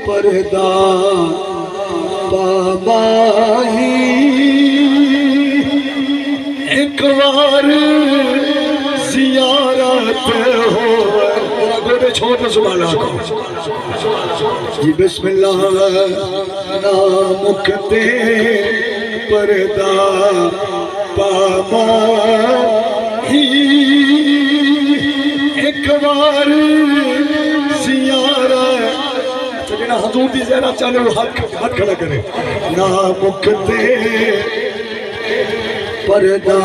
पर्दा बाबाही एक बार जियारत हो गोडे छोड़ सुभान जी बिस्मिल्लाह नामुकते पर्दा बाबाही एक बार जियारत हजूर दी ज़रा चाले हाथ खड़ा करे ना मुकते पर्दा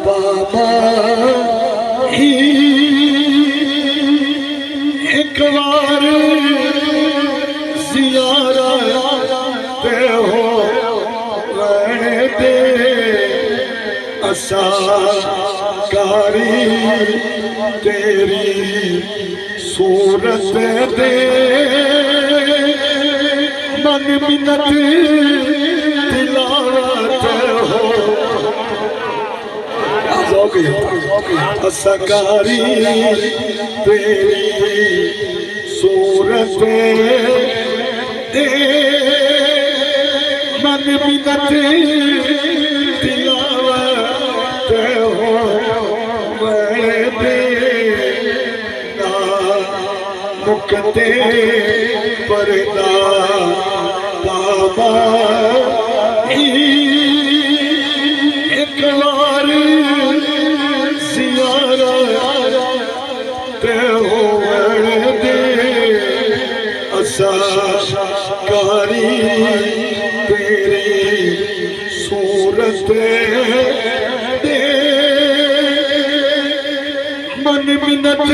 बाबा ही एक बार ज़ियारत हो दे असा कारी तेरी सूरत दे मन मिन्नत तिलावत हो असकारी तेरी सूरत दे मन मिन्नत तिलावत हो मुकते पर्दा बाबा एक बार ज़ियारत हो दे असा कारी तेरी सूरत दे मन मिन्नत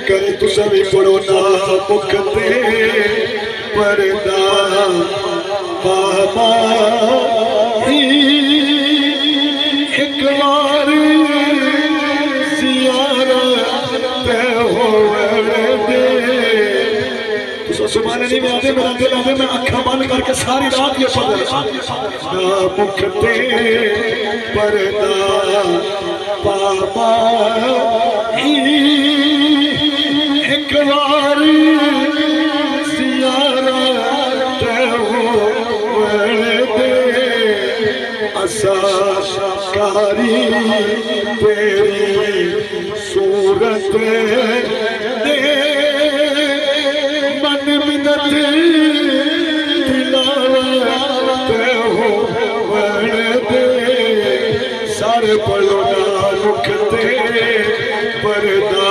करे तू सभी पढ़ो ना मुकते पर्दा बाबा ही एक बार ज़ियारत हो दे तो सुभान नहीं में आते मेरा दिल आते मैं अखा बंद करके सारी रात ये पढ़ रहा ना मुकते पर्दा बाबा ही एक बार ज़ियारत हो दे असा कारी तेरी सूरत दे मन मिन्नत तिलावत हो दे सारे पढ़ो ना रुकते पर्दा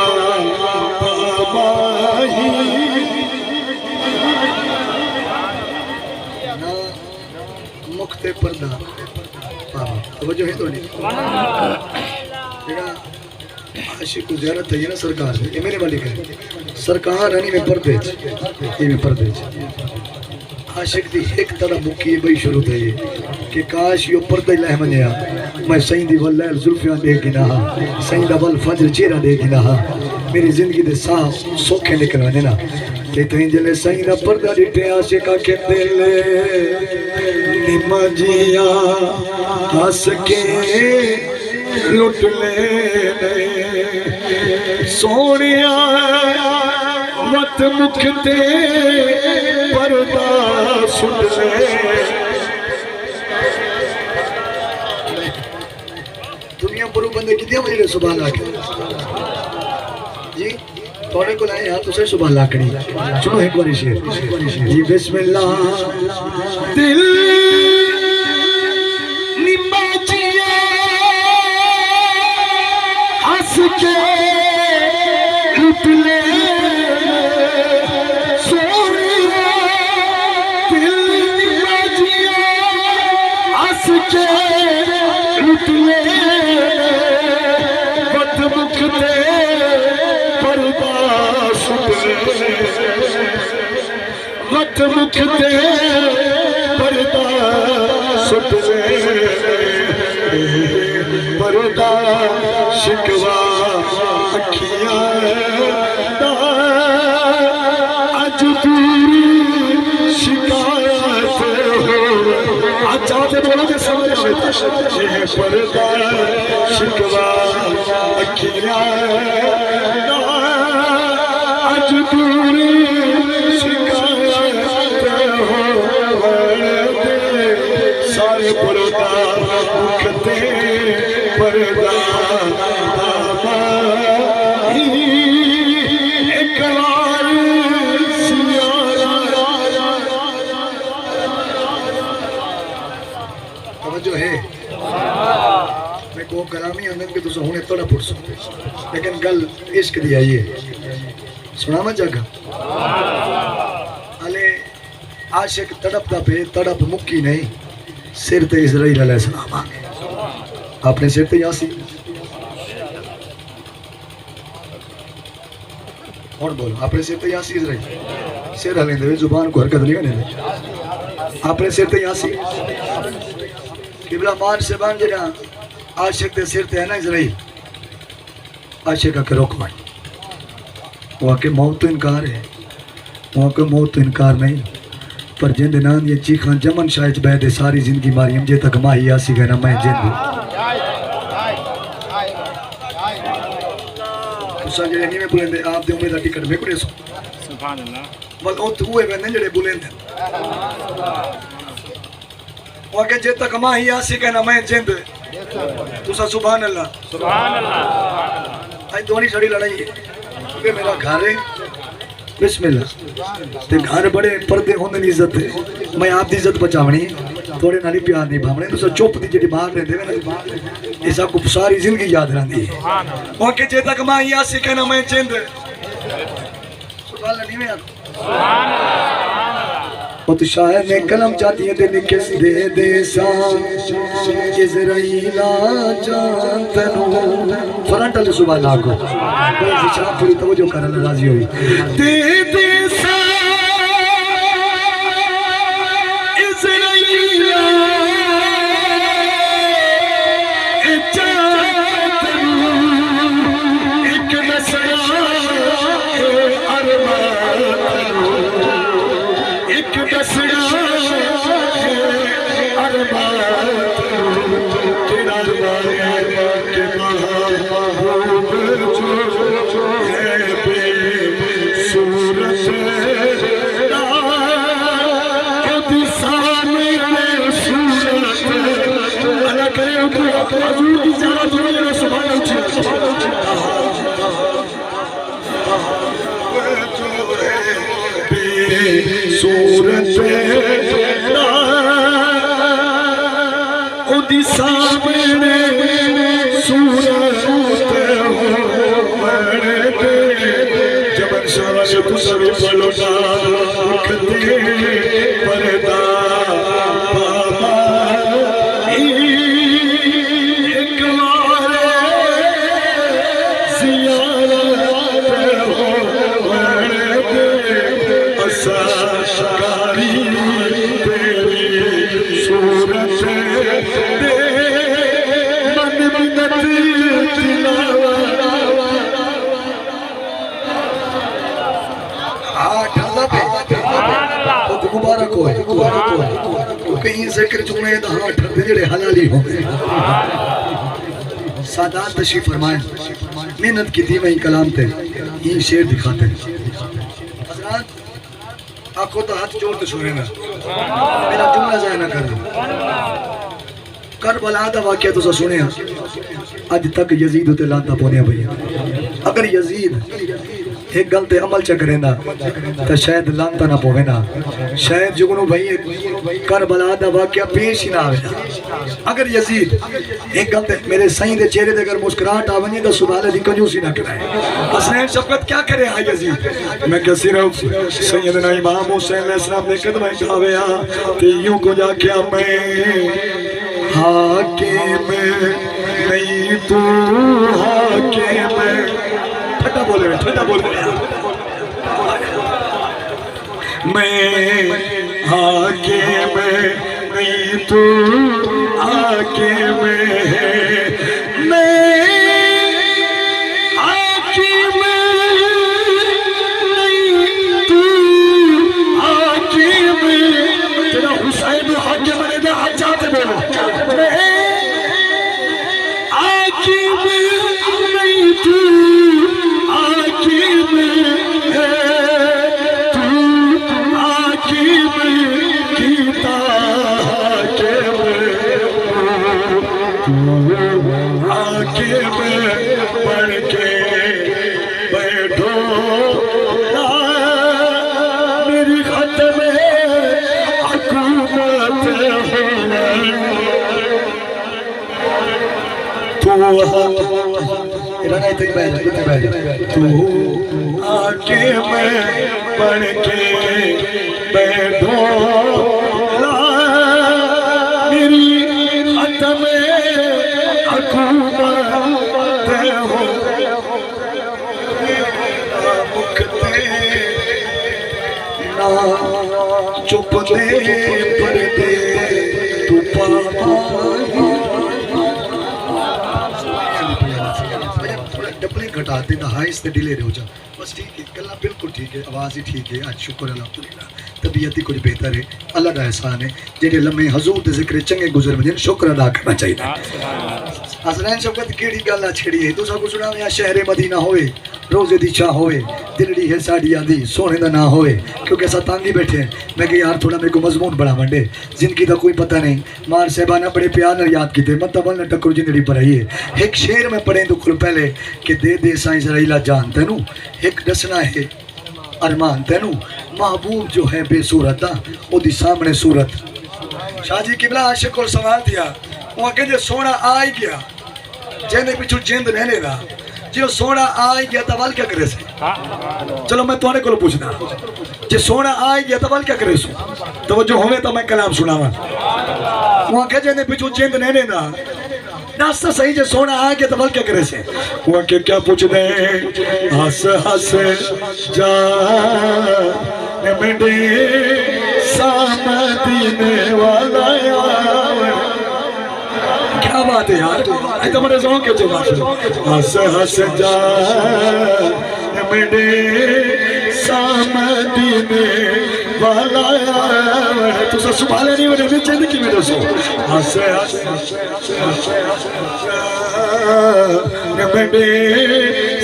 मुकते पर्दा जो है तो नहीं आशिक को ज़्यादा है ना सरकार ये मेरे वाली का सरकार हनी में पर्दे ये में पर्दे आशिक दी एक तरह मुकी बई शुरू थे कि काश यो पर्दे लह मनिया मैं सही दी वल लैल जुल्फियां दे गिना सही दा वल फजर चेहरा दे गिना मेरी जिंदगी दे सांस सोखे निकल वने ना ते तई जले सही दा पर्दा डिटे आशिका के दिल निमजिया हंस के लुट ले सोनिया मत मुकते पर्दा सुन ले दुनिया बुरु बंदे कितने बजे सुबह लाके जी थोड़े को लाए हाथ उसे सुबह लाकड़ी सुनो एक बार शेर जी बिस्मिल्लाह दिल निमजिया हंस के लुट ले सोनिया दिल निमजिया हंस के लुट ले बद मुकते पर्दा सुन मत मुकते पर्दा सुन पर्दा शिकवा अखियां अज पूरी शिकायत हो अच्छा बोलो समझ पर्दा शिकवा किया अज दूरी शिकायत हो सारे पर्दा मुखते पर्दा जो है मैं को कलामी आनंद के तुझे होने थोड़ा पुरस लेकिन गल इश्क दी आई है सुना मत जगह अले आशिक तड़पता पे तड़प मुक्की नहीं सिर ते इज़राइल अलैहिस्सलाम आ गए अपने सिर ते यासीन और बोलो अपने सिर ते यासीन इज़राइल सिर हलें दे जुबान को हरकत नहीं करने दे अपने सिर ते यासीन किबला मान से बन जरा आशिक के सिर ते है ना इज़राइल आशिक का रोक मान वहाँ के मौत तो इनकार है वहाँ के मौत तो इनकार नहीं पर जिंद नान ये चीखा जमन शायद बैठे सारी जिंदगी मारी हम जे तक माही आसी गए ना मैं जिंद तुसा जेड़े नहीं में बुलेंदे आप दे उम्मीद टिकट में कुड़े सो सुभान अल्लाह बस ओ तू है जेड़े बुलेंदे वहाँ जे तक माही आसी गए ना मैं जिंद तुसा सुभान अल्लाह आज दोनी छड़ी लड़ाई है क्योंकि मेरा घर है बिस्मिल्लाह ते घर बड़े पर्दे होने की इज्जत है मैं आप दी इज्जत बचावनी थोड़े नाली प्यार नहीं भावने तो चुप दी जेडी बाहर रहंदे ना ऐसा को सारी जिंदगी याद रहंदी है वहाँ के जे तक माही आसी गए ना मैं जिंद सुभान अल्लाह नहीं में सुभान अल्लाह तो शायर ने कलम चाहती है दिन किस दे सा इज़राइला जानतनो फ्रंट वाले सुबह लागो विचार पूरी तवज्जो करने राजी हुई दे सा इज़राइला जानतनो एक नसरा एक दसड़ा अरमान तेरा के महबूब जो है बेसूरत खुद सामने सूरत अल्लाह करे हजूर की ज़रा जोड़े सुभान सूरत उदी सामने सूरत जबन शाबाश कुसरी पलोटा मुखते पर्दा बाबा एक मारे जियारत हो शिकारी तेरी सूरत दे मन मिन्नत तिलावा मुबारक हो कहीं जिक्र चुने तो हाँ ठरदे जेड़े हलाली हो सादात तशरीफ फरमाए मेहनत की थी वही कलाम थे ये शेर दिखाते हजरात आखो तो हाथ जोड़ के सुने ना मेरा जुमला जाया ना कर करबला दा वाकया तुसा सुने अज तक यजीद उते लांता पोने भैया अगर यजीद एक गल ते अमल च करेंदा तो शायद लांता ना पोवे ना शायद जुगनू भाई करबला दा वाकया पेश ही ना आवे अगर यजीद एक गल ते मेरे सही दे चेहरे ते अगर मुस्कुराहट आवनी तो सुभान अल्लाह दी कंजूसी ना कराए हसनैन शफकत क्या करे हां यजीद मैं कह सिर्फ सैयदना इमाम हुसैन अलैहिस्सलाम ने कदम उठावे ते यूं को जाके मैं हाकिम नहीं तू हाकिम ठंडा बोल मैं हाकिम नहीं तू हाकिम है मैं हाकिम नहीं तू हाकिम तेरा हुसैन हाकिम ने ना जाते बोलो मैं हाकिम नहीं बन के बैठो ना मेरी खत्म हुकूमत तू आके मैं बन के बैठो ना मेरी खत्म हुकूमत हो मुकते ना चुप दे पर्दे तू डबलिंग घटा देना हाइस ते डिले हो जा बस ठीक है गल्ला बिल्कुल ठीक है आवाज़ ही ठीक है आज शुक्र अल्हम्दुलिल्लाह तबीयत ही कुछ बेहतर है अल्लाह का एहसान है जेडे लम्हे हजूर के जिक्र चंगे गुजर वजन शुक्र अदा करना चाहिए हसनैन शौकत केड़ी गल छेड़ी है तुसा कुछ सुना या शहर मदीना होए रोजे दी चाह होए दिलड़ी है साड़ी आदि सोने का ना होए क्योंकि ऐसा तांगी बैठे हैं मैं कि यार थोड़ा मेरे को मजमून बड़ा मंडे जिंदगी का कोई पता नहीं मार साहबाना बड़े प्यार न याद किते मतलब न टक्कर जिंदड़ी पर आई है एक शेर में पढ़े तो खुल पहले कि दे साईं जराइला जान तेनू एक दसना है अरमान तेनू महबूब जो है बेसूरत ओदी सामने सूरत शाहजी किबला आशिक को सवाल दिया वो कहते सोना आ ही गया जेने पिछू जिंद रहने दा जो सोना आ ही गया तो वल क्या करे से चलो मैं तुम्हारे को पूछना जे सोना आ ही गया तो वल क्या करे सो तो जो होवे तो मैं कलाम सुनावा वहां कह जेने पिछू जिंद रहने दा नाश्ता सही जे सोना आ गया तो वल क्या करे से वहां के क्या पूछ दे हंस हंस जा मेरे सामदीने वाला क्या बात है यार तो मेरे सॉन्ग के जवाब हंस हंस जा मेरे सामदीने वाला तो सब सुभाले नहीं मेरे नीचे की मेरे सो हंस हंस मेरे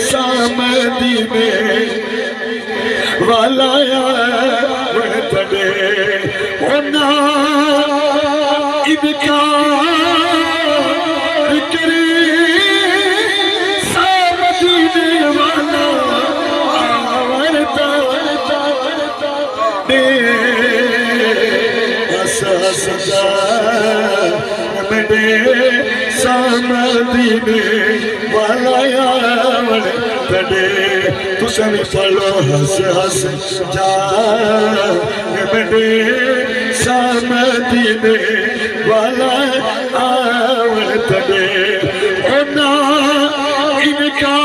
सामदीने वाला तड़े होना इनका सामदीने वाला तड़े तुसे भी पढ़ो हंस हंस जा मेरे सामदीने वाला तड़े होना इनका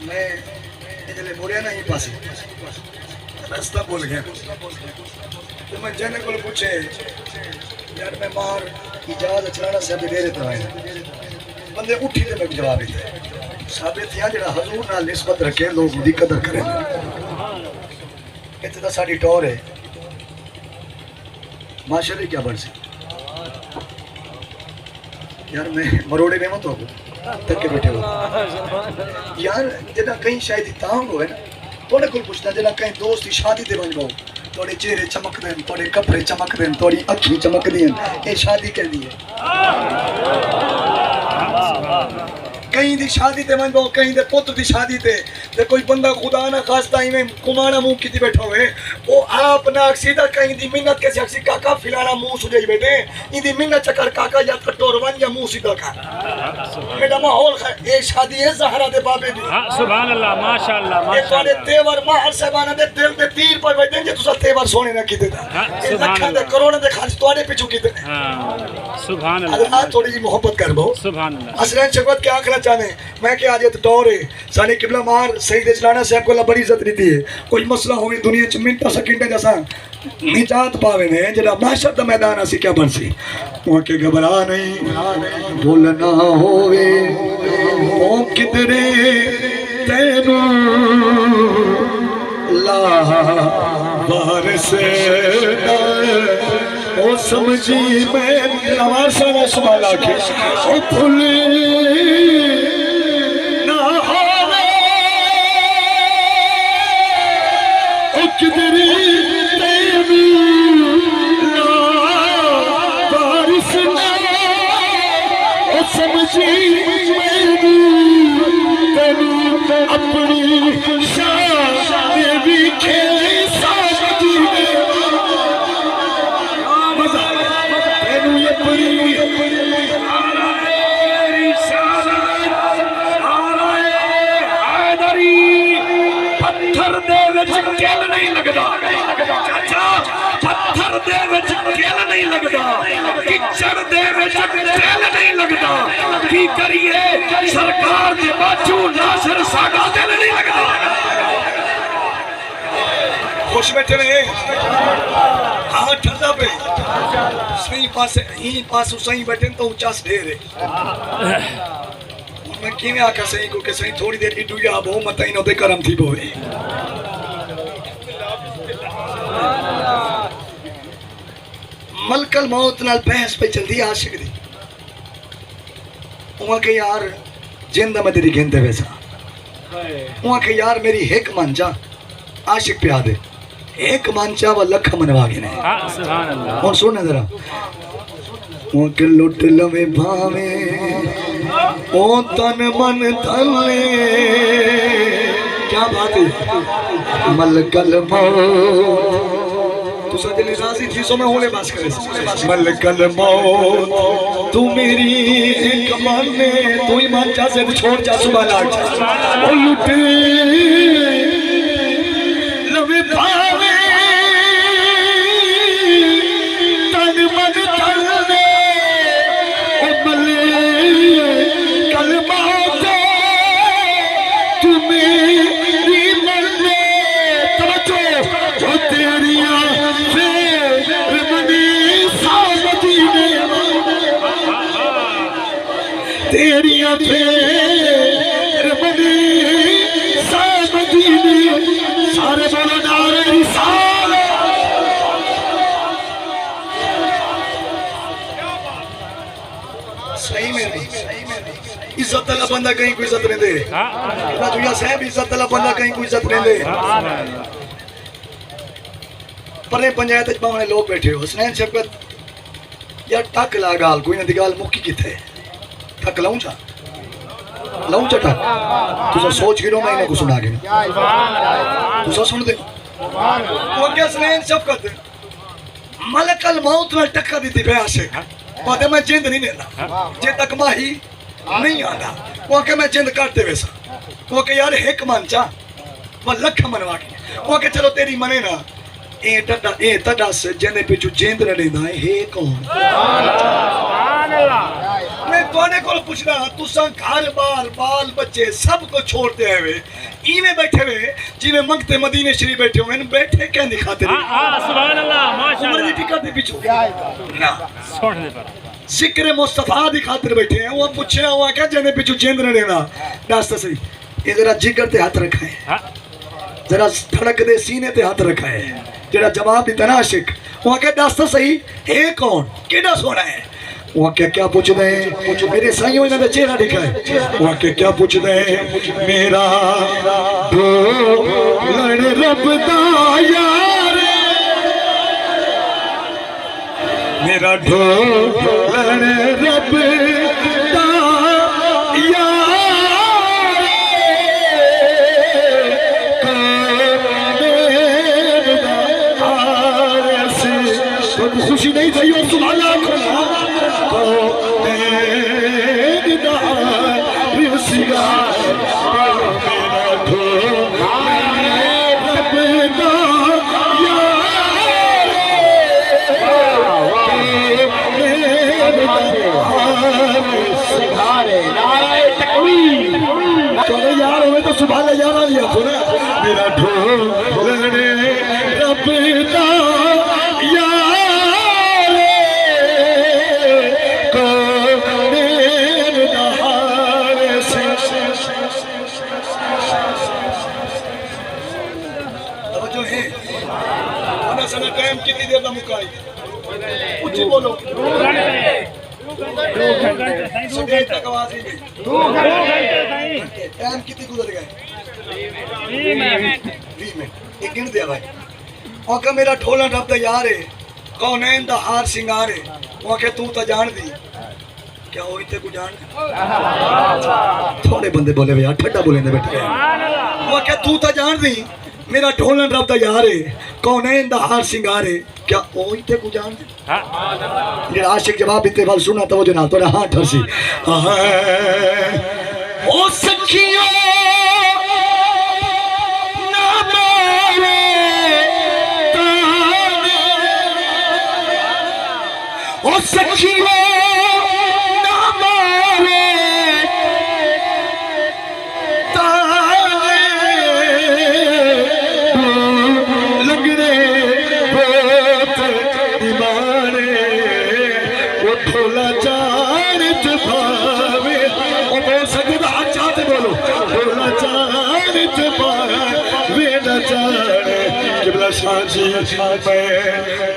मैं मुड़िया ना पास रास्ता बोल गया तो मैं जने को पूछे यार मैं मार इजाज़त चलाना से दे देता है बंदे उठी तो मैं जवाब ही साबित यहाँ जरा हजूर नाल निस्बत रखे लोग उदी कदर करें इतने तो साड़ी टोर है माशाल्लाह क्या बन सी यार मैं मरोड़े में मत हो तक के बैठे हो यार जना कहीं शायद तांग हो है ना थोड़े को पूछना जना कहीं दोस्त की शादी ते बन गो थोड़े चेहरे चमक देन थोड़े कपड़े चमक देन थोड़ी अखी चमक देन ये शादी कहती है कहीं दी शादी ते मन गो कहीं दे पुत्र दी शादी ते कोई बंदा खुदा ना खास्ता इवें कुमाना मुंह की बैठा हुए वो आप ना सीधा कहीं दी मिन्नत के शख्सी काका फिलाना मुंह सुजाई बैठे इंदी मिन्नत चकर काका या कटोर वन या मुंह सीधा का बेटा माहौल ये शादी है ज़हरा दे बाबे दी सुभान अल्लाह माशाअल्लाह ये तोड़े तेवर माहर साहबाना दे दिल दे तीर पर बैठे जे तुसा तेवर सोने ना कीते दा ये लखन दे करोड़ दे खास तोड़े पिछू कीते हां सुभान अल्लाह अल्लाह थोड़ी जी मोहब्बत कर बो सुभान अल्लाह हसनैन शौकत क्या आखना चाहते मैं क्या आज तो दौर है सानी किबला मार सईद चलाना साहब को बड़ी इज्जत दी है कोई मसला होवे दुनिया च मिनट सेकंड जैसा निजात पावे ने जरा माशर दा मैदान असी क्या बनसी वो के घबरा नहीं बोलना होवे ओ किधरे तेनू ला वारिस ओ ओ समझी मैं नवासा न संभाला के ओ भूले ना होवे ओ किधरी तेरी ना बारिश ना ओ समझी मैं तेरी अपनी शान भी खेले साथी मजा तेनू अपनी पत्थर दे विच किल नहीं लगदा चाचा पत्थर दे विच किल नहीं लगदा किचड़ दे विच किल नहीं लगदा की करिए सरकार दे बाजू नासर साडा दिल नहीं लगदा खुश बैठे ने हाँ ठंडा पे सही पासे ही पासो सही बैठे तो ऊंचा ढेर है मैं किवें आखा सही को के सही थोड़ी देर इडू या बहु मत इन ओदे करम थी बोए मलकल मौत नाल बहस पे चलदी आशिक दी उहा के यार जिंदा में तेरी गिनते वैसा उहा के यार मेरी हिक मन जा आशिक पे आदे एक मंचा व लख मनवा के ने सुभान अल्लाह और सुन जरा ओ के लुट लवे भावे ओ तन मन धले क्या बात है मलकल मौत तू सदिल राजी थी सो मैं होले बास करे मलकल मौत तू मेरी एक माने तू ही मंचा से छोड़ जा सुबह लाट ओ लुट लवे भावे तन मन धले ओ मले कल मौत तू मेरी मरने तवज्जो ओ तेरिया फेर मनी सामती ने तेरिया फेर मनी सामती ने सारे बोलो नारे रिसाल सही में इज्जत वाला बंदा कहीं कोई इज्जत नहीं दे दुनिया साहब इज्जत वाला बंदा कहीं कोई इज्जत नहीं दे परे पंचायत बावने लोग बैठे हो हसनैन शफकत यार टक ला गाल कोई ना गाल मुक्की किथे टक लाऊं चा टक तुसा सोच गिरो मैं इन्हें को सुना के तुसा सुन दे वो क्या हसनैन शफकत मलकल मौत में टक्कर दी थी बे आशिक बाते मैं जिंद नहीं देना जे तक माही नहीं आना वो के मैं जिंद काटते वैसा वो के यार हिक मन चा वो लख मनवा के वो के चलो तेरी मने ना ए तड़ा से जने पिछू जिंद न लेंदा है कौन मैं कोने को पूछना तुसा घर बार बाल बच्चे सब को छोड़ते हुए इमे बैठे हुए जिने मंगते मदीने शरीफ बैठे हुए बैठे क्या दिखाते सुभान अल्लाह माशाअल्लाह टिकट पीछू ना छोड़ने पर जिक्र मुस्तफा दिखाते बैठे हैं वो पूछे हुआ क्या जने पिछू जिंद न लेना रास्ता सही ये जरा जिगर ते हाथ रखा है जरा धड़क दे सीने ते हाथ रखा है जरा जवाब देता ना आशिक वहां क्या रास्ता सही है कौन केड़ा सोना है वहां क्या पूछते हैं मेरे साईं इन्होंने चेहरा दिखा है वहां क्या पूछते हैं मेरा ढोल रब दा यार मेरा ढोल रब दा खुशी नहीं थी और तुम्हारा यार हमें तो सुबह यार आ लिया मेरा ढोल रब दा टाइम कितनी देर का मुकाई उच्ची बोलो घंटे आवाज ही नहीं। टाइम कितनी गुजर गए 20 मिनट एक गिन दिया भाई ओके मेरा ढोलन रब दा यार है कौनैन दा हार सिंगार है ओके तू तो जान दी क्या हो इतने को जान थोड़े बंदे बोले भैया ठड्डा बोलेंगे बैठे वो क्या तू तो जान दी मेरा ढोलन रब दा यार है कौनैन दा हार सिंगार है क्या ओ इतने को जान दी ये आशिक जवाब इतने बार सुना तो वो जो ना तोड़ा हाथ ठरसी ओ सखियों ना मेरे ताने ओ सखियों ना मेरे ताने लगने बहुत दीवाने वो ढोला चार भावे ओ बोल सकते हाथ चाहते बोलो ढोला चार भावे न जाने किबला साजी मैं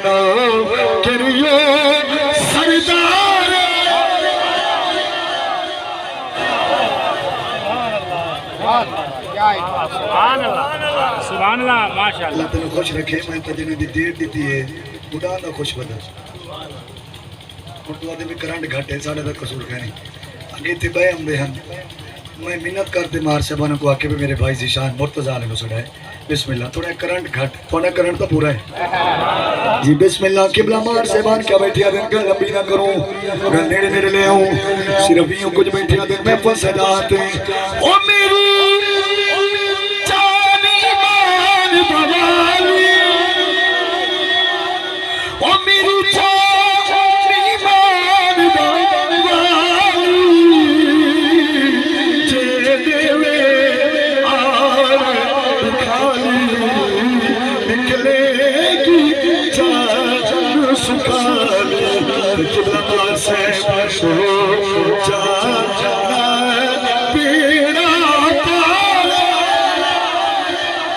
ना करियो सरदार सुभान अल्लाह माशाअल्लाह अल्लाह तेन खुश रखे मैं तो जिन्हें दी डेट दी है बुढ़ा ना खुश बता और तू आदमी करंट घट है साढ़े तक कसूर है नहीं आगे ते बह आंदे हैं मैं मिन्नत करते मार साहबान को आके भी मेरे भाई जीशान मुर्तजा ने मुसड़ा है बिस्मिल्लाह थोड़ा करंट घट थोड़ा करंट तो पूरा है जी बिस्मिल्लाह किबला मार साहबान क्या बैठिया दिन गल लंबी ना करूं गल नेड़े नेड़े ले आऊं सिर्फ यूं कुछ बैठिया दिन मैं फंस जाते ओ मेरी जानी मान भवानी ओ मेरी जानी मान भवानी जे देवे आर खाली निकलेगी जान सुखाली किबला से हो जाना पीड़ा पार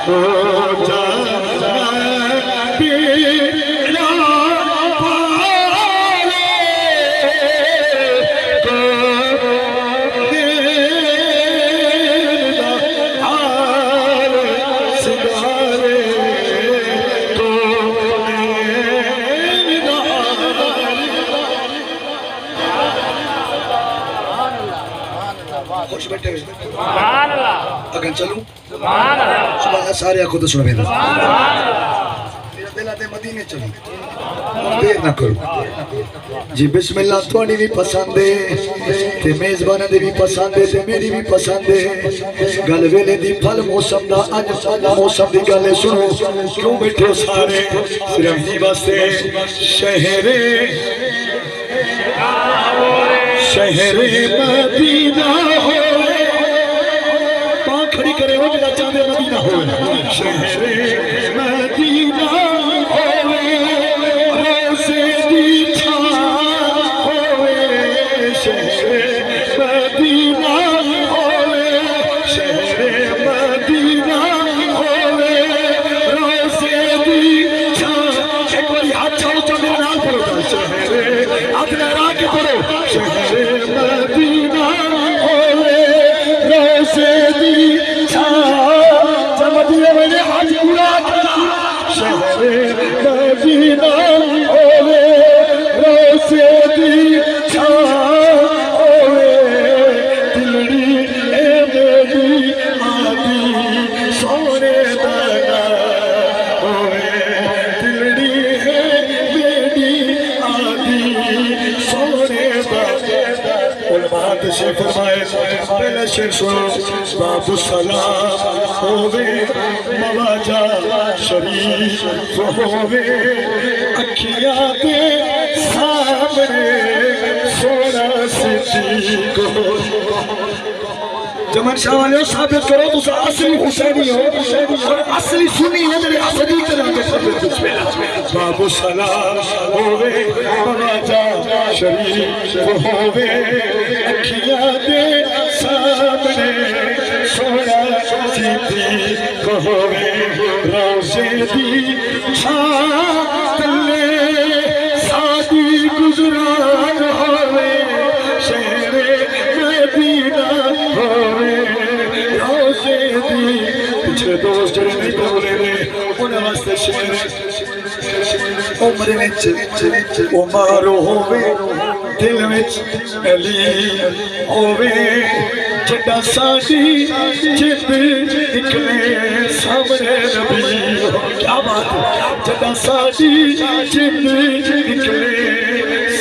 हो जाना पीड़ा पार को देना हार सिंगारे को देना खुश बैठे हुए सुभान अल्लाह अगर चलूं सुभान अल्लाह सुबह सारे आंखों तो सुनो मेरा दिल आते मदीने चलो देर ना करो जी बिस्मिल्लाह थोड़ी भी पसंद है ते मेजबान दी भी पसंद है ते मेरी भी पसंद है गल वेले दी फल मौसम दा अज मौसम दी गल सुनो क्यों बैठे हो सारे सिर्फ ही वास्ते शहरे मदीना हो पाँव खड़ी करे हो जरा चांदे मदीना हो शहरे मदीना होवे रोज़े दी छां होवे शहरे मदीना होवे शहरे मदीना होवे रोज़े दी छां एक बार हाथ चाहो तो मेरे नाम पढ़ो शहरे हाथ लहरा के पढ़ो शहरे मदीना होवे रोज़े दी मैंने हाथ पूरा करा शहरे मदीना होवे रोज़े दी छां होवे दिलड़ी ए मेरी आदि सोने दाना होवे दिलड़ी है मेरी आदि सोने दाना उलमा तशरीफ फरमाए पहले शेर सुनो बाबू सलाम होवे मवाजा शरीफ होवे अखियां दे सामने सोना सिद्दीक हो जमन शाह वाले साबित करो तुम असली हुसैनी हो और असली सुन्नी हो मेरे असली तरह के बाबू सलाम होवे मवाजा शरीफ होवे अखियां दे सामने सोना सिद्दीक होवे रोज़े दी छां तले सादी उम्र विच उमर होवे दिल विच अली होवे जड़ा साडी जिद निकले सामने नबी क्या बात है जड़ा साडी जिद निकले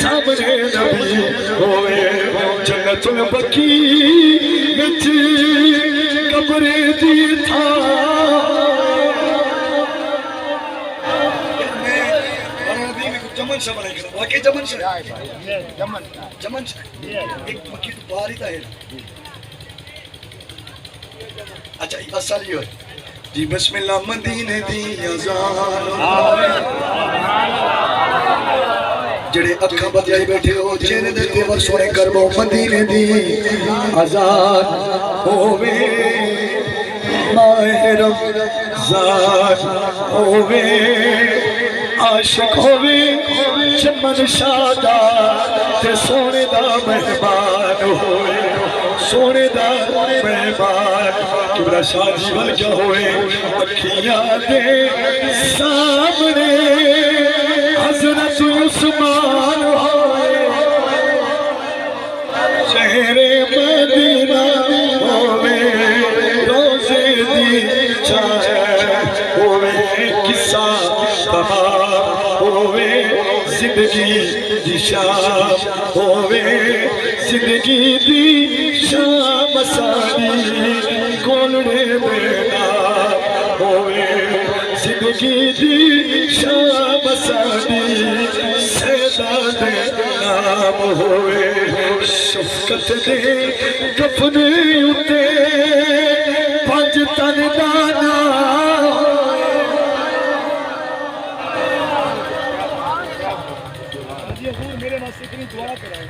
सामने नबी होवे जन्नतुल बकी विच कब्र दी था जमन शाह बना के वाकई जमन शाह जमन शाह एक मक्की तो बाहर ही था है अच्छा असल ये जी बिस्मिल्लाह मदीने दी अज़ान जड़े अखा बजाई बैठे हो चेहरे दे तेवर सोने करबो मदीने दी अज़ान होवे माह रमज़ान होवे आशिक होवे चमन शादा ते सोने दा मेहमान होवे सोने दा मेहमान किबरा शादी बन क्या होए अखियां दे सामने हजरत उस्मान होए शहरे मदीना होवे रोजे दी चाह होवे किस्सा तमाम होवे जिंदगी दी शाम होवे जिंदगी दी शाम साडी कोलड़े बेना होवे जिंदगी दी शाम साडी सदा दे नाम होवे शफकत दे कफने उते पंज तन दाना मेरे वास्ते इतनी दुआ कराए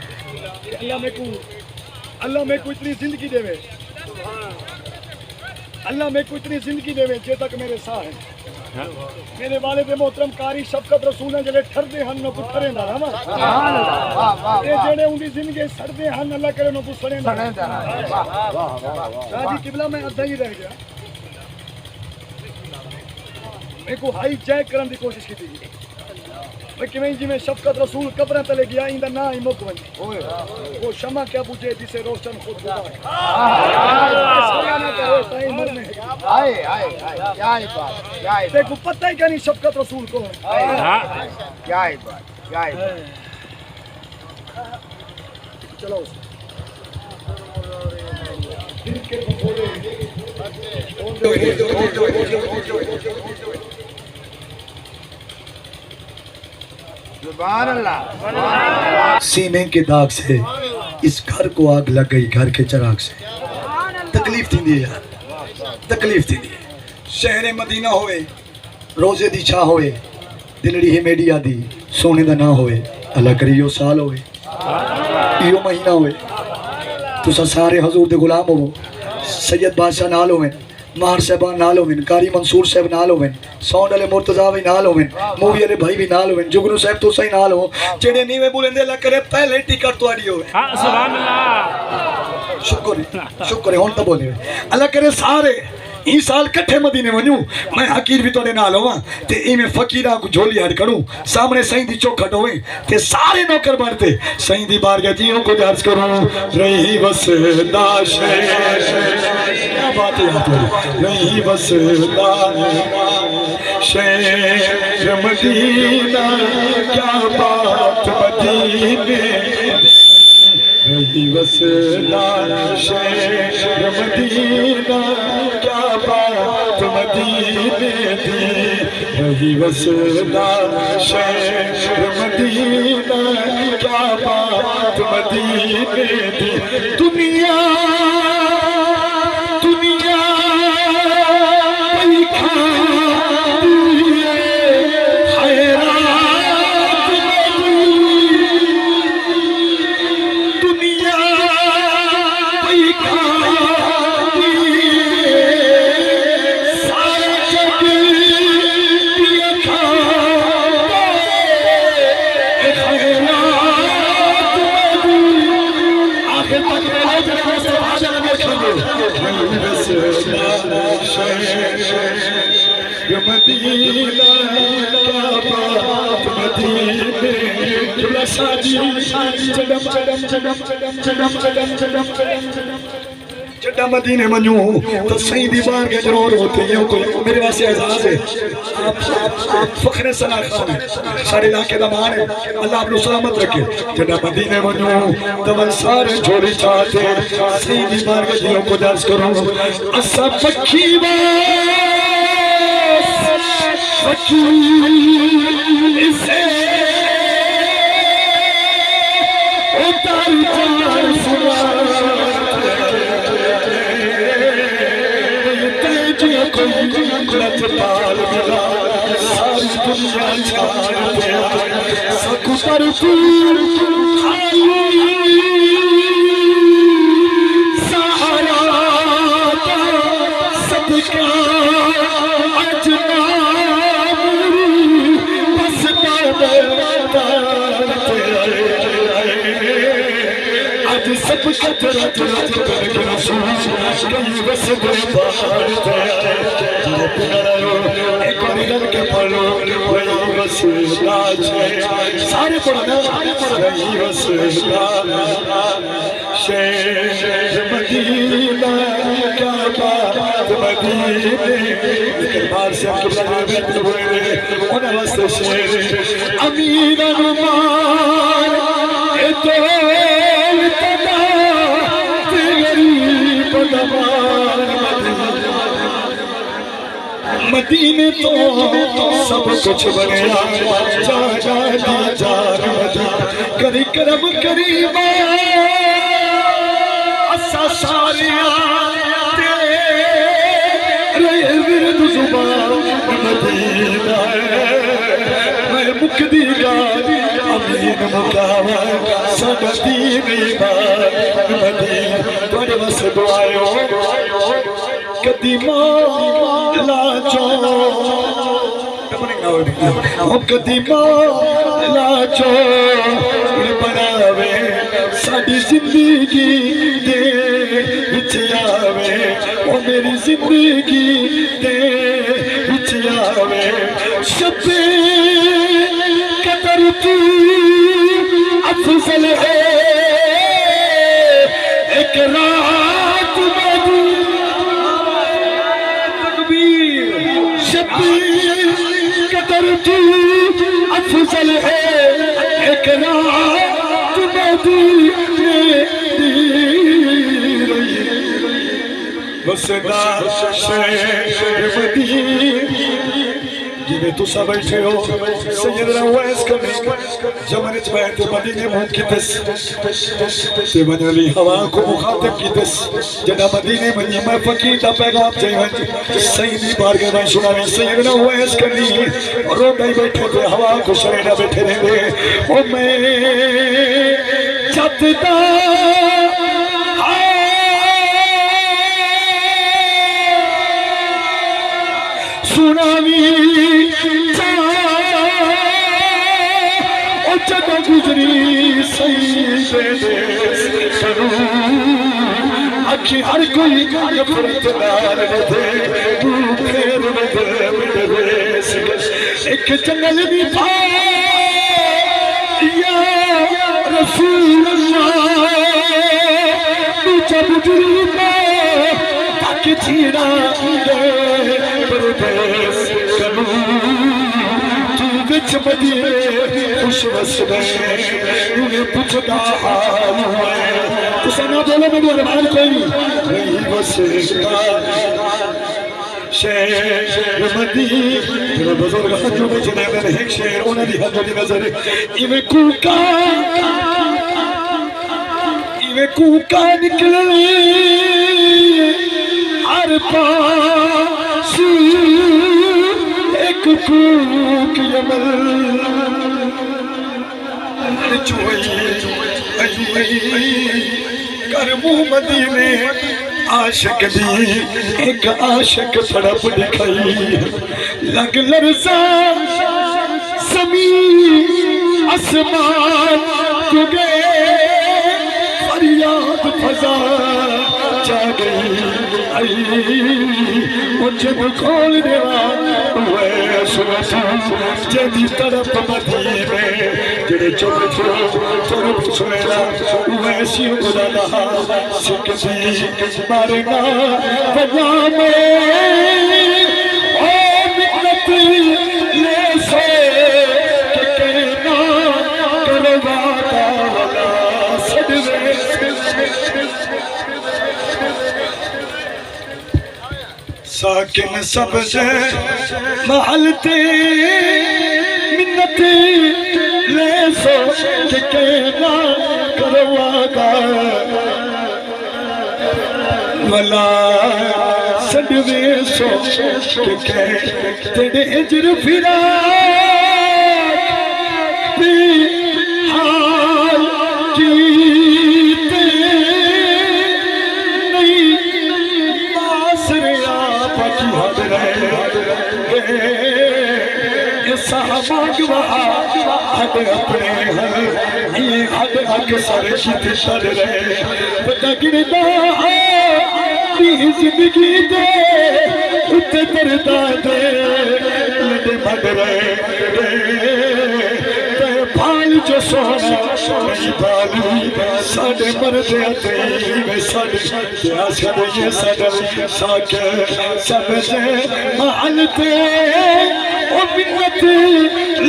अल्लाह मेरे को इतनी जिंदगी देवे अल्लाह मेरे को इतनी जिंदगी देवे जे तक मेरे साह है मेरे वाले दे मोहतरम कारी शफकत रसूल ने जेड़े ठरदे हन नो पुठरे दा रामा सुभान अल्लाह ए जेड़े उंदी जिंदगी सड़दे हन अल्लाह करे नो पुठरे दा वाह वाह राजी किबला मैं अद्धा ही रह गया मेरे को हाई जैक करने की कोशिश की थी किवें जिवें शफकत रसूल कब्र तले गया इंदा ना ही मुक वने वो शमा क्या पूछे जिसे रोशन खुद खुदा आए आए क्या ही बात क्या ही देखो पता ही क्या नहीं शफकत रसूल को क्या ही बात क्या ही चलो सुभान अल्लाह सीने के दाग से इस घर को आग लग गई घर के चिराग से तकलीफ थी यार तकलीफ थी शहर मदीना होए रोजे दी छा होए दिलड़ी ही मेडिया दी सोने दा ना होए अल्लाह करी यो साल होए यो महीना होए तुसा सारे हजूर दे गुलाम हो सैयद बादशाह नाल होवे मार साहबान नाल होवन कारी मंसूर साहब नाल होवन सौंड वाले मुर्तजा भी नाल होवन मूवी वाले भाई भी नाल होवन जुगनू साहब तो सही नाल हो जेड़े नीवे बुलंदे अल्लाह करे पहले टिकट तुहाडी होवे हाँ सुभान अल्लाह शुक्र है हुन तो बोले अल्लाह करे सारे ई साल कट्ठे मदीने वणू मैं हकीर भी तोड़े नाल होवां ते इवें फकीरा को झोली हट करूं सामने सही दी चौखट होवे ते सारे नौकर बनते सही दी बारगाह जियों को दर्ज करूं रही वसदा क्या बात है आपकी रही वसदा शहर मदीना क्या बात मदीने रही वसदा शहर मदीना क्या बात मदीने दी रही वसदा शहर मदीना क्या बात मदीने दी दुनिया दुनिया मदीना मदीने साजी चडम चडम चडम चडम चडम चडम चडम मदीने मनु तो सही दीवार के जरूर होते हैं कोई मेरे वास्ते एजाज है आप फख्र सलाह खान है सारे इलाके दा मान है अल्लाह आपको सलामत रखे चडम मदीने मनु तो मन सारे झोली चाहते सही दीवार के दिलों को दर्ज करो असा पक्षी पक्षी इसे उतार चार सुना सारी दुनिया सकू पर सहारा सदका बस आज सब कतरा करके कहीं बस के पढ़ो वही बस सारे पढ़ना वही बस शेर मदीना क्या बात मदीने लेकिन बाहर से आपके बैठ हुए उन्हें वास्ते शेर अमीर अनुमान तो मदीने तो सब कुछ बने करी करम करीबा असा सारे विरद जुबान मदीना मैं मुकदी गाली अमीन मुकावा सगती मदीना थोड़े बस दुआयो कदीमा लाचो कदीमा लाचो बनावे साड़ी जिंदगी दे विच आवे ओ मेरी जिंदगी दे विच आवे शबे कदर तू अफजल है एक रात कदर तू अफजल है एक रात मदीने वसदा शेर मदीने जिन्हें तुसा बैठे हो सैयदना उवैस कमी जमाने च बैठे मदीने मुंकितस ते बनली हवा को मुखातिब कीतस जना मदीने मनी मैं फकीर दा पैगाम जयवंत सैयदी बारगाह में सुनावे सैयदना उवैस कमी रो गई बैठे थे हवा को शरेना बैठे रहंदे ओ मैं चतदा सुनावी जब गुजरी सही अखी हर कोई एक जंगल भी था रसूल जब गुजरी ताकि छीना विच मदीने खुश वसदे उन्हें पुछदा हाल है तुसा ना बोलो मेरे रमान कोई नहीं वसदा शेर मदीने बुजुर्ग हजू में जने में एक शेर उन्हें दी हजू दी नजर इवे कूका निकले हर पास एक कूक यमल करमू मदीने आशिक दी एक आशिक तड़प दिखाई लग लरसा ज़मीन आसमान तुगे फरियाद फजा जा गई आई मुझे खोल देवा जदी तरफ मदीने जेड़े चुप सुनेला वैसी खुदा सिकती मारना बजा में ओ मिन्नत ले से के कहना करवाता वाला सदवे साकिन सबसे महलते मिन्नत ले सो के कहना करवागा भला सदवे सो के कह तेरे हिजर फिरा हाल जीते नहीं बासरिया पकी हद रहे हद अपने ये हद अक्सर सर रहे पता गिरदा जिंदगी दे उत्ते दरदा दे लड़े मड रहे फाल जो सोना नहीं बालू साढ़े मरदे आते साढ़े ये सदल साके सब से मानते ओ मिन्नत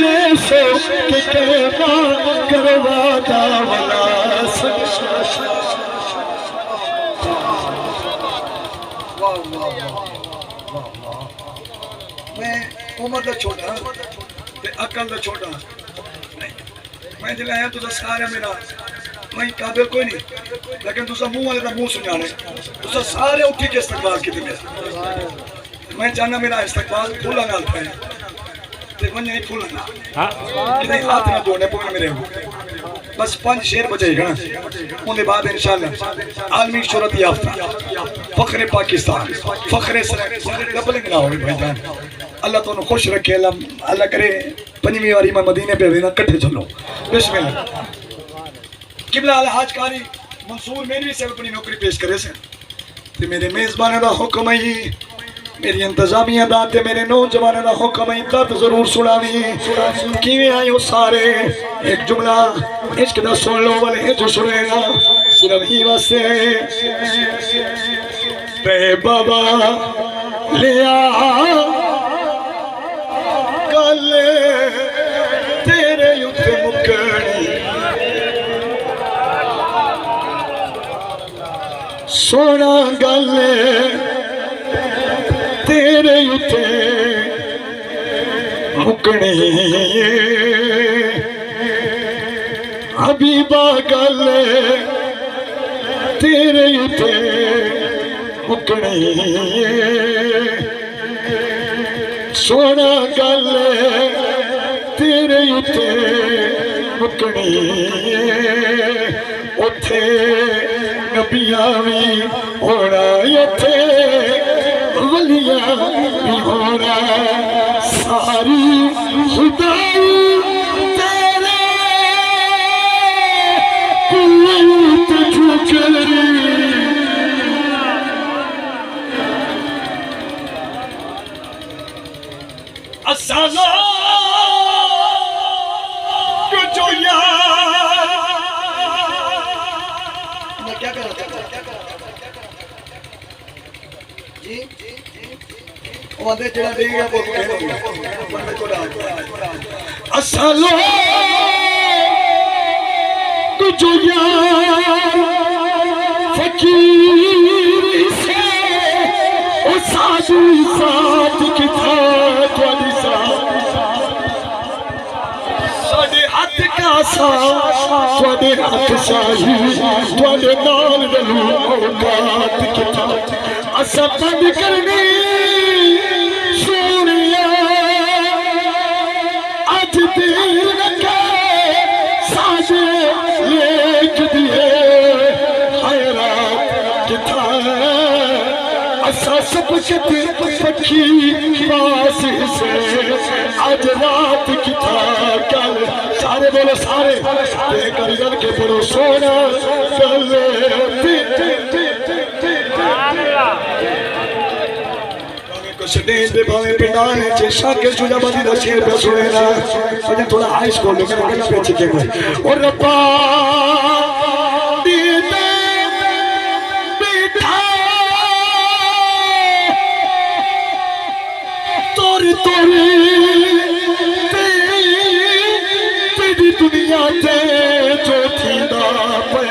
ले सो के कहना करवाता वाला मैं उम्र का छोटा अकल का छोटा मैं जिला आया तुझा सारा मेरा मैं काबिल कोई नहीं लेकिन तुझा मुंह वाले का मुंह सुनाने तुझा सारे उठी के इस्तकबाल की मेरा मैं चाहना मेरा इस्तकबाल फूला ना था ते मन नहीं फूला ना कितने हाथ ना जोड़ने पकड़ मेरे बस 5 शेर बजेगा ना उनके बाद इंशाल्लाह आलमी शोहरत याफ्ता फखरे पाकिस्तान फखरे डबलिंग ना हो भाईजान अल्लाह तो खुश रखे अल्लाह करे 5वीं वारी मैं मदीने पे ना कट्ठे चलो बिस्मिल्लाह किबला अल हाज कारी मंसूर मेरी से अपनी नौकरी पेश करे से ते मेरे मेजबान दा हुक्म है मेरी इंतजामिया दा ते मेरे नौजवान दा हुक्म है तब जरूर सुनावी किवें आयो सारे एक जुमला इश्क दा सुन लो वाले जो सुनेगा सिर्फ ही वास्ते ते बाबा लिया गल तेरे उत्ते मुकनी सोना गल तेरे उत्ते मुकनी हबीबा गल तेरे उत्ते मुकनी सोना गल तेरे उत्ते मुकनी उथे नबियां भी होना उथे वलियां भी होना सारी खुदाई तेरे कुल्लत ठुकरी असला जो यार मैं क्या कर रहा था जी वो आधे चला देगा वो बंदे को डाल असला जो यार फकीर से ओ साधु साथ की था थोड़े हाथ शाही थोड़े नाल रलू औकात किता असा बंद करनी सोनिया अज देर रखे साजे लेख दिए हैरात किता असा सब किते पखी पास से आज रात किता कल सारे बोलो सारे कर के बोलो सोना स्टेज पे भावे पिंडाल है चेशा के जुजाबादी दा शेर पे सुने ना अजे थोड़ा हाई स्कूल में गला पे चिके में और रब्बा दीदे बैठा तोरी तेरी दुनिया ते जो थी ना पे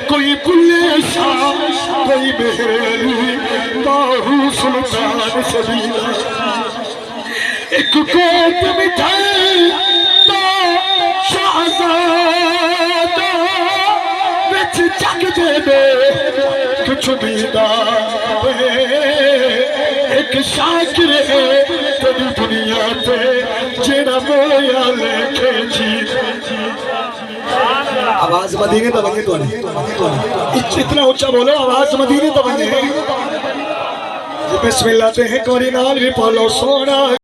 कोई बुल्ले शाह कोई मेहरी बाहू सुल्तान सबीला एक कोट मिठाई तो शहजादा विच जग दे कुछ दीदा एक शाकिर है तेरी दुनिया पे जेड़ा मोया लेके जी आवाज मदीने तो बने तो नहीं इतना ऊंचा बोलो आवाज मदीने तो बने बिस्मिल्लाह ते हैं कोरी नाल भी बोलो सोना।